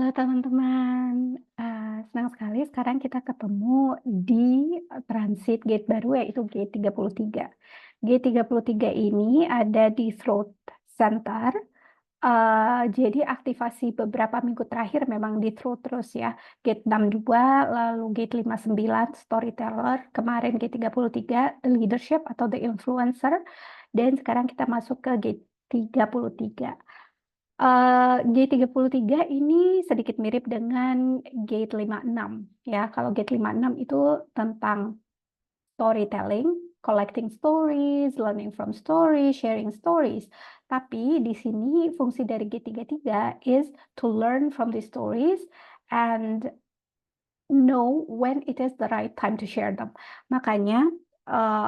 Halo teman-teman, senang sekali sekarang kita ketemu di transit gate baru yaitu gate 33. Gate 33 ini ada di Throat Center. Jadi aktivasi beberapa minggu terakhir memang di Throat terus ya. Gate 62, lalu gate 59, Storyteller, kemarin gate 33, The Leadership atau The Influencer, dan sekarang kita masuk ke gate 33. G33 ini sedikit mirip dengan Gate 56 ya. Kalau Gate 56 itu tentang storytelling, collecting stories, learning from stories, sharing stories. Tapi di sini fungsi dari G33 is to learn from the stories and know when it is the right time to share them. Makanya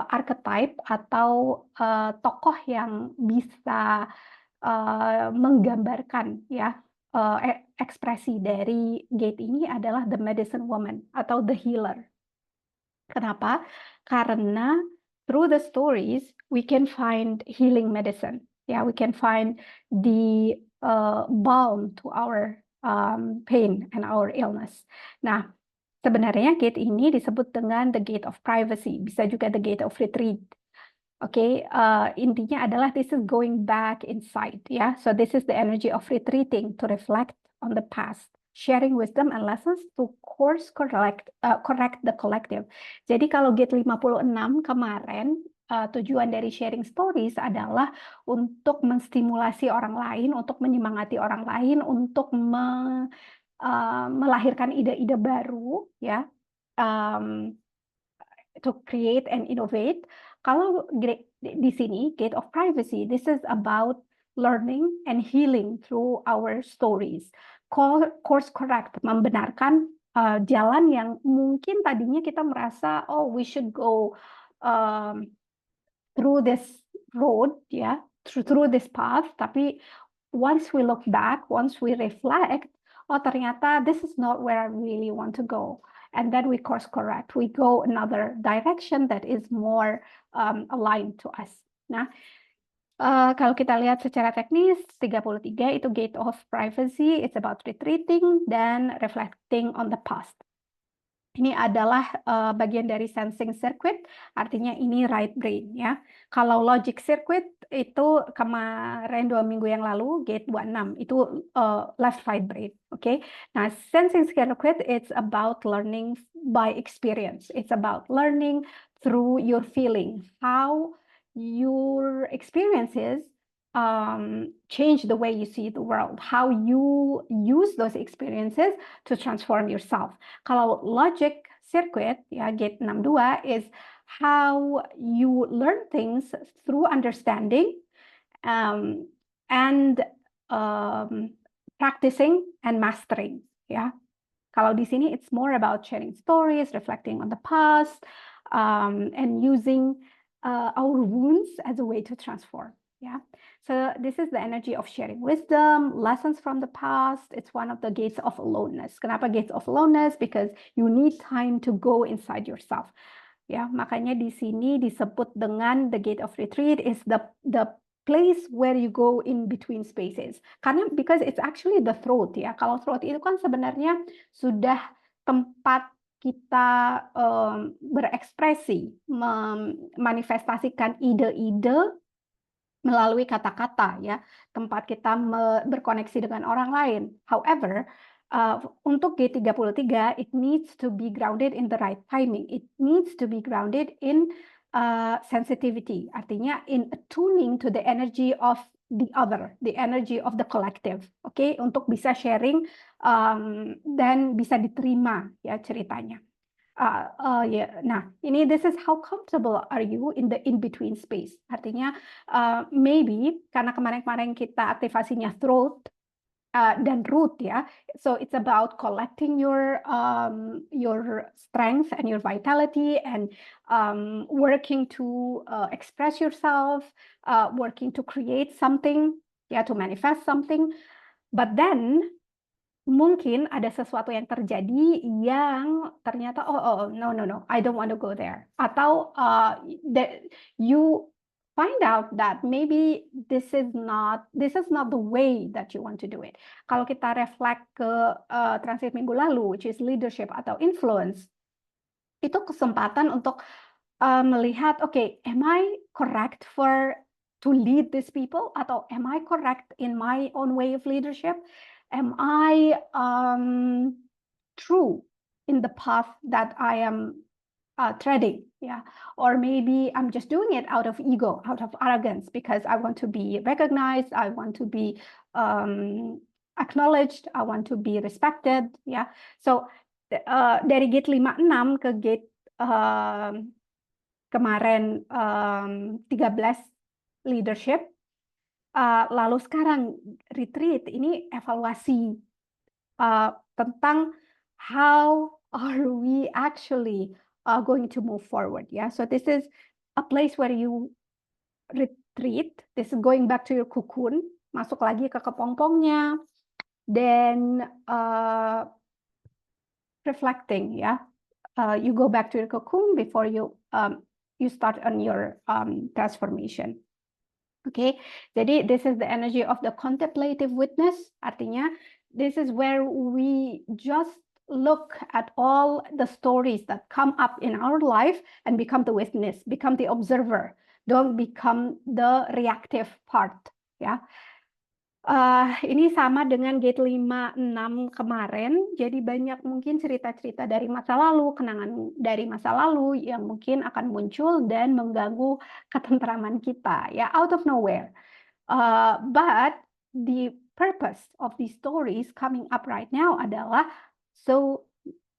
archetype atau tokoh yang bisa menggambarkan ya ekspresi dari gate ini adalah the medicine woman atau the healer. Kenapa? Karena through the stories we can find healing medicine. Ya, we can find the balm to our pain and our illness. Nah, sebenarnya gate ini disebut dengan the gate of privacy, bisa juga the gate of retreat. Oke, intinya adalah this is going back inside, ya. So this is the energy of retreating to reflect on the past, sharing wisdom and lessons to correct the collective. Jadi kalau Gate 56 kemarin, tujuan dari sharing stories adalah untuk menstimulasi orang lain, untuk menyemangati orang lain, untuk melahirkan ide-ide baru, ya, to create and innovate. Kalau di sini gate of privacy, this is about learning and healing through our stories. Course correct, membenarkan jalan yang mungkin tadinya kita merasa oh we should go through this road ya, through this path, tapi once we look back, once we reflect, oh ternyata this is not where I really want to go. And then we course correct. We go another direction that is more aligned to us. Nah, kalau kita lihat secara teknis, 33 itu gate of privacy, it's about retreating dan reflecting on the past. Ini adalah bagian dari sensing circuit, artinya ini right brain ya. Kalau logic circuit itu kemarin 2 minggu yang lalu, gate 26, itu left right brain. Oke. Nah, sensing circuit it's about learning by experience. It's about learning through your feeling, how your experiences change the way you see the world, how you use those experiences to transform yourself. Kalau logic circuit, ya gate 62 is how you learn things through understanding and practicing and mastering. Ya, kalau di sini it's more about sharing stories, reflecting on the past, and using our wounds as a way to transform. Yeah, so this is the energy of sharing wisdom, lessons from the past. It's one of the gates of aloneness. Kenapa gates of aloneness? Because you need time to go inside yourself. Ya, makanya di sini disebut dengan the gate of retreat is the place where you go in between spaces. Karena because it's actually the throat ya. Kalau throat itu kan sebenarnya sudah tempat kita berekspresi, memanifestasikan ide-ide melalui kata-kata ya, tempat kita berkoneksi dengan orang lain. However, untuk G33 it needs to be grounded in the right timing. It needs to be grounded in sensitivity, artinya in attuning to the energy of the other, the energy of the collective. Oke, untuk bisa sharing dan bisa diterima ya ceritanya. Nah, ini this is how comfortable are you in the in-between space. Artinya, maybe karena kemarin-kemarin kita aktivasinya throat dan root ya, so it's about collecting your strength and your vitality and working to express yourself, working to create something, ya, to manifest something. But then mungkin ada sesuatu yang terjadi yang ternyata no, I don't want to go there, atau that you find out that maybe this is not the way that you want to do it. Kalau kita reflect ke transit minggu lalu, which is leadership atau influence, itu kesempatan untuk melihat, okay, am I correct to lead these people, atau am I correct in my own way of leadership? Am I true in the path that I am treading? Yeah, or maybe I'm just doing it out of ego, out of arrogance, because I want to be recognized, I want to be acknowledged, I want to be respected. Yeah, so dari gate 5-6 ke gate kemarin 13 leadership, lalu sekarang retreat ini evaluasi tentang how are we actually going to move forward. Yeah, so this is a place where you retreat. This is going back to your cocoon, masuk lagi ke kepompongnya, then reflecting. Yeah, you go back to your cocoon before you start on your transformation. Okay, jadi this is the energy of the contemplative witness. Artinya, this is where we just look at all the stories that come up in our life and become the witness, become the observer. Don't become the reactive part. Ya, ini sama dengan gate 5-6 kemarin. Jadi banyak mungkin cerita-cerita dari masa lalu, kenangan dari masa lalu yang mungkin akan muncul dan mengganggu ketentraman kita. Ya, out of nowhere. But the purpose of these stories coming up right now adalah so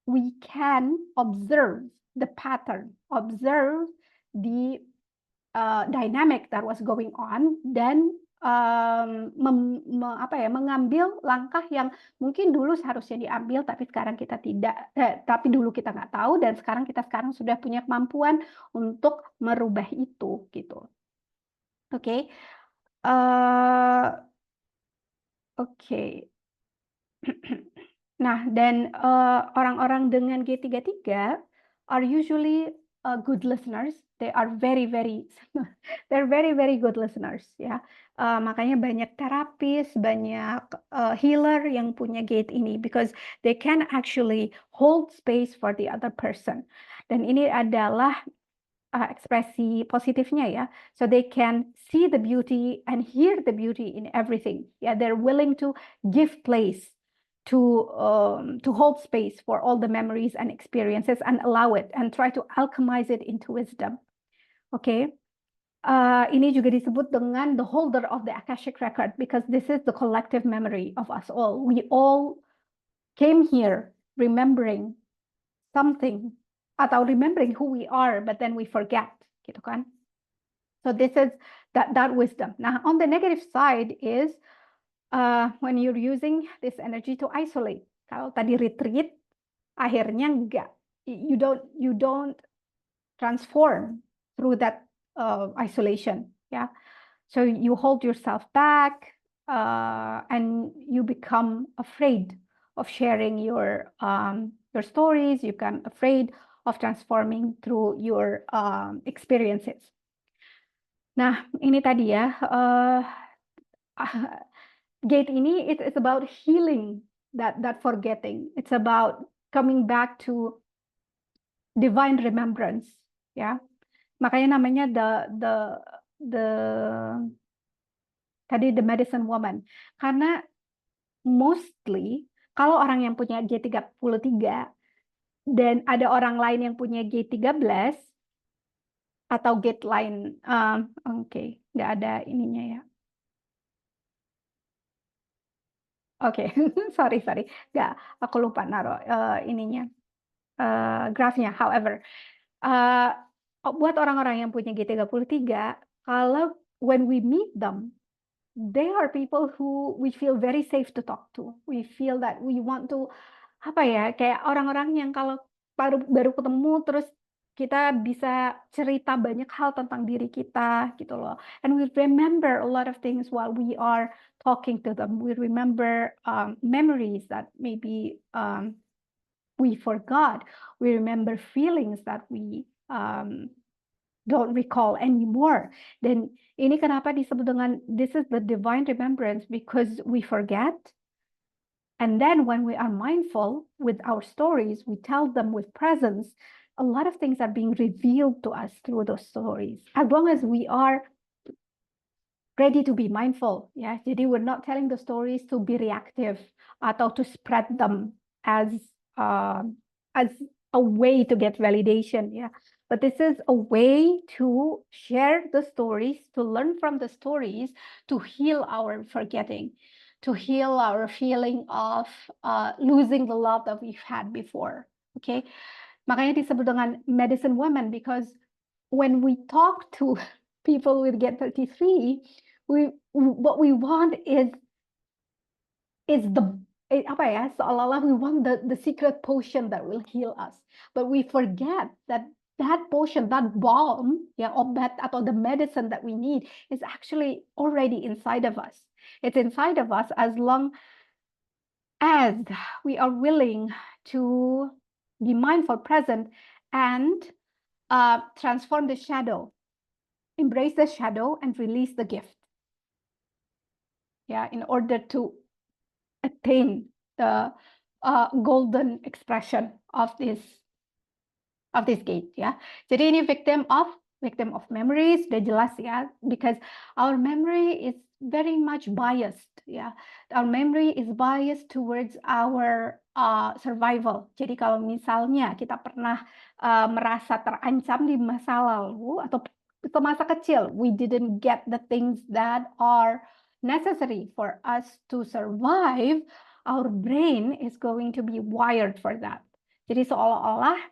we can observe the pattern, observe the dynamic that was going on, dan mengambil langkah yang mungkin dulu seharusnya diambil, tapi sekarang kita tidak, tapi dulu kita nggak tahu, dan sekarang sudah punya kemampuan untuk merubah itu, gitu. Oke. Oke. Nah, dan orang-orang dengan G33 are usually good listeners. They are very very good listeners. Ya, makanya banyak terapis, banyak healer yang punya gate ini, because they can actually hold space for the other person. Dan ini adalah ekspresi positifnya, ya. So they can see the beauty and hear the beauty in everything. Yeah, they're willing to give place to hold space for all the memories and experiences and allow it and try to alchemize it into wisdom. Okay. Ini juga disebut dengan the holder of the Akashic record, because this is the collective memory of us all. We all came here remembering something, atau remembering who we are, but then we forget, gitu kan? So this is that wisdom. Nah, on the negative side is when you're using this energy to isolate. Kalau tadi retreat, akhirnya enggak, you don't transform through that isolation. Yeah, so you hold yourself back, and you become afraid of sharing your stories. You become afraid of transforming through your experiences. Nah, ini tadi ya, gate ini it's about healing that forgetting. It's about coming back to divine remembrance, ya. Makanya namanya the medicine woman, karena mostly kalau orang yang punya G33 dan ada orang lain yang punya G13 atau gate lain, oke, nggak ada ininya ya. Oke, sorry, nggak, aku lupa naruh ininya, grafnya. However, buat orang-orang yang punya G33, kalau when we meet them, they are people who we feel very safe to talk to. We feel that we want to, apa ya, kayak orang-orang yang kalau baru ketemu terus kita bisa cerita banyak hal tentang diri kita, gitu loh. And we remember a lot of things while we are talking to them. We remember memories that maybe we forgot. We remember feelings that we don't recall anymore. Dan ini kenapa disebut dengan this is the divine remembrance, because we forget. And then when we are mindful with our stories, we tell them with presence, a lot of things are being revealed to us through those stories. As long as we are ready to be mindful, ya. Jadi we're not telling the stories to be reactive atau to spread them as a way to get validation, ya. But this is a way to share the stories, to learn from the stories, to heal our forgetting, to heal our feeling of losing the love that we've had before. Okay, makanya disebut dengan medicine woman, because when we talk to people with Get 33, what we want is the apa ya, seolah-olah we want the secret potion that will heal us, but we forget that potion, that balm, ya, obat atau the medicine that we need is actually already inside of us. It's inside of us as long as we are willing to be mindful, present, and transform the shadow, embrace the shadow, and release the gift. Yeah, in order to attain the golden expression of this gate, ya. Jadi ini victim of memories, udah jelas ya, because our memory is very much biased, ya. Our memory is biased towards our survival. Jadi kalau misalnya kita pernah merasa terancam di masa lalu atau masa kecil, we didn't get the things that are necessary for us to survive, our brain is going to be wired for that. Jadi seolah-olah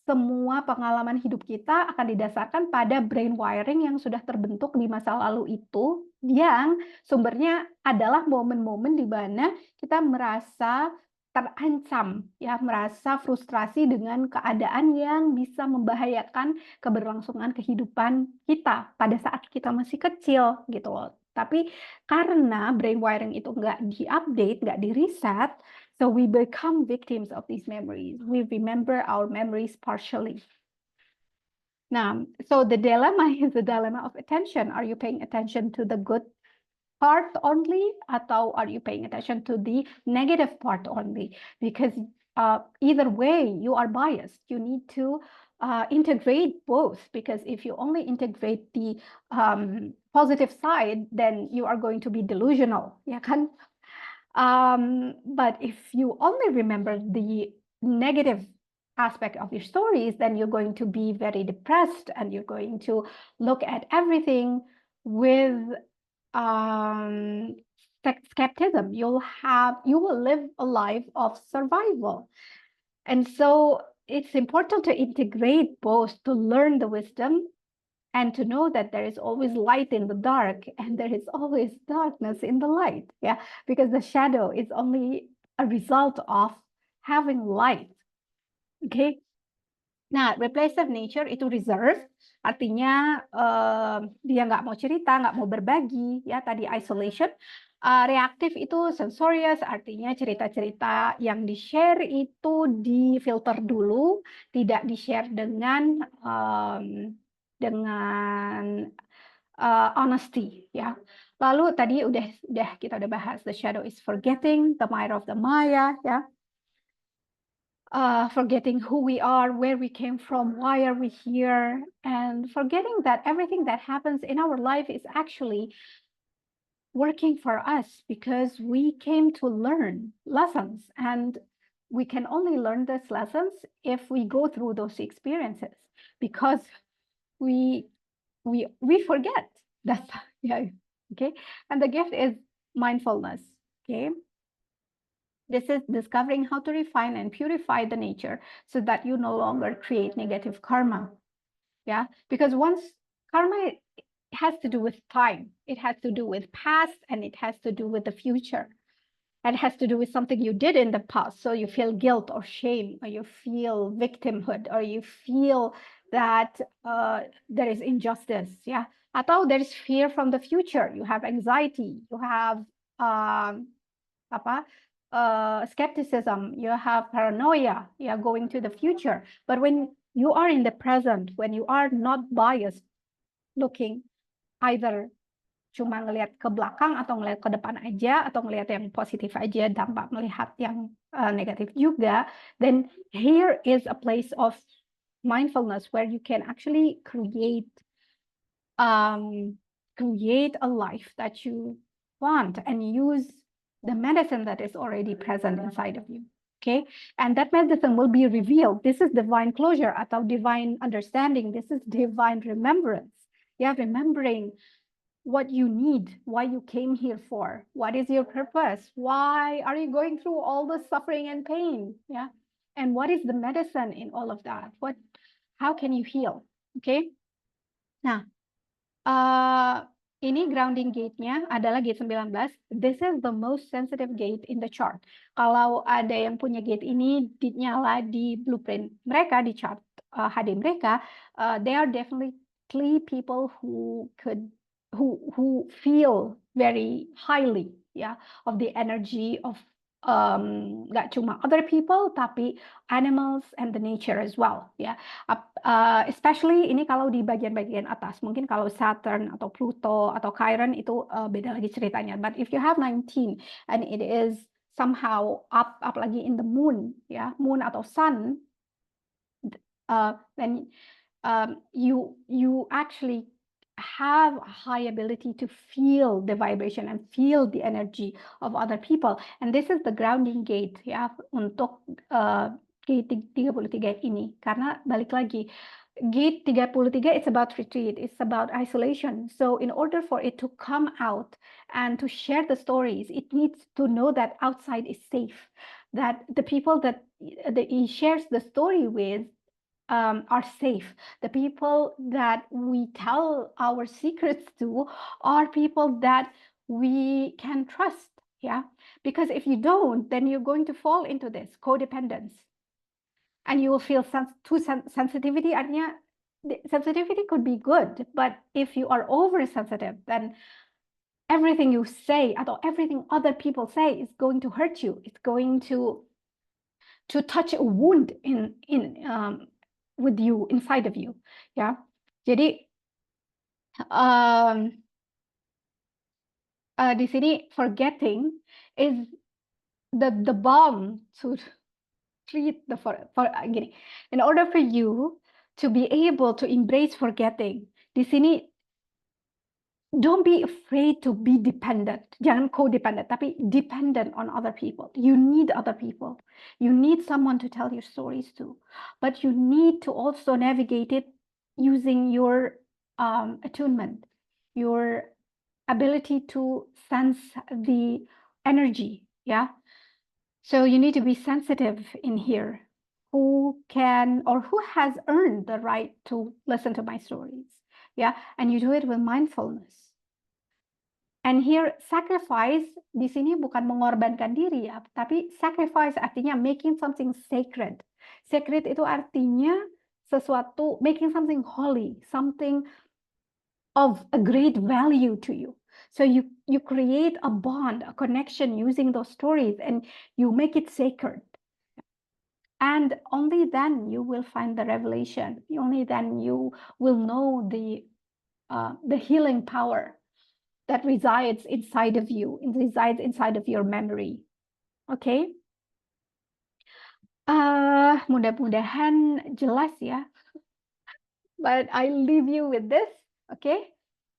semua pengalaman hidup kita akan didasarkan pada brain wiring yang sudah terbentuk di masa lalu itu, yang sumbernya adalah momen-momen di mana kita merasa terancam, ya, merasa frustrasi dengan keadaan yang bisa membahayakan keberlangsungan kehidupan kita pada saat kita masih kecil, gitu loh. Tapi karena brain wiring itu nggak di-update, nggak di-reset, so we become victims of these memories. We remember our memories partially. Now, so the dilemma is the dilemma of attention. Are you paying attention to the good part only, atau are you paying attention to the negative part only? Because either way, you are biased. You need to integrate both, because if you only integrate the positive side, then you are going to be delusional, ya kan? But if you only remember the negative aspect of your stories, then you're going to be very depressed, and you're going to look at everything with skepticism. You will live a life of survival. And so it's important to integrate both, to learn the wisdom and to know that there is always light in the dark and there is always darkness in the light. Yeah, because the shadow is only a result of having light. Okay. Nah, replacive nature itu reserve, artinya dia nggak mau cerita, nggak mau berbagi, ya, tadi isolation. Reaktif itu sensorious, artinya cerita-cerita yang di-share itu di-filter dulu, tidak di-share dengan honesty, ya. Lalu tadi kita udah bahas, the shadow is forgetting, the Maya of the Maya, ya. Forgetting who we are, where we came from, why are we here, and forgetting that everything that happens in our life is actually working for us, because we came to learn lessons, and we can only learn those lessons if we go through those experiences, because we forget. That's, yeah, okay. And the gift is mindfulness, okay. This is discovering how to refine and purify the nature so that you no longer create negative karma. Yeah, because once karma has to do with time, it has to do with past, and it has to do with the future. And it has to do with something you did in the past. So you feel guilt or shame, or you feel victimhood, or you feel that there is injustice. Yeah, atau there is fear from the future. You have anxiety. You have skepticism, you have paranoia, going to the future. But when you are in the present, when you are not biased, looking either cuma ngelihat ke belakang atau ngelihat ke depan aja atau ngelihat yang positif aja tanpa melihat yang negatif juga, then here is a place of mindfulness where you can actually create a life that you want and use the medicine that is already present inside of you. Okay, and that medicine will be revealed. This is divine closure atau divine understanding. This is divine remembrance. Yeah, remembering what you need, why you came here for, what is your purpose, why are you going through all the suffering and pain, yeah, and what is the medicine in all of that, how can you heal. Okay, nah, ini grounding gate-nya adalah gate 19. This is the most sensitive gate in the chart. Kalau ada yang punya gate ini dinyala di blueprint mereka, di chart HD mereka, they are definitely people who feel very highly, yeah, of the energy of nggak cuma other people tapi animals and the nature as well, ya. Especially ini kalau di bagian-bagian atas, mungkin kalau Saturn atau Pluto atau Chiron itu beda lagi ceritanya. But if you have 19 and it is somehow apalagi in the moon, ya, moon atau sun, then you actually have a high ability to feel the vibration and feel the energy of other people, and this is the grounding gate, ya, untuk gate 33 ini. Karena balik lagi, gate 33 it's about retreat, it's about isolation. So in order for it to come out and to share the stories, it needs to know that outside is safe, that the people that he shares the story with are safe. The people that we tell our secrets to are people that we can trust, yeah? Because if you don't, then you're going to fall into this codependence. And you will feel sensitivity. Artinya, sensitivity could be good, but if you are oversensitive, then everything you say or everything other people say is going to hurt you. It's going to touch a wound with you, inside of you, ya. Jadi di sini forgetting is the bomb to treat the gini. In order for you to be able to embrace forgetting, di sini don't be afraid to be dependent. Jangan codependent, tapi dependent on other people. You need other people. You need someone to tell your stories to. But you need to also navigate it using your attunement, your ability to sense the energy, yeah? So you need to be sensitive in here. Who can or who has earned the right to listen to my stories, yeah? And you do it with mindfulness. And here sacrifice di sini bukan mengorbankan diri, ya, tapi sacrifice artinya making something sacred. Sacred itu artinya sesuatu, making something holy, something of a great value to you. So you create a bond, a connection using those stories, and you make it sacred. And only then you will find the revelation. Only then you will know the healing power that resides inside of you, resides inside of your memory. Okay? Mudah-mudahan jelas ya. But I leave you with this, okay?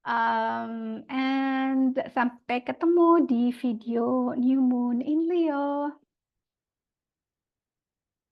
And sampai ketemu di video New Moon in Leo.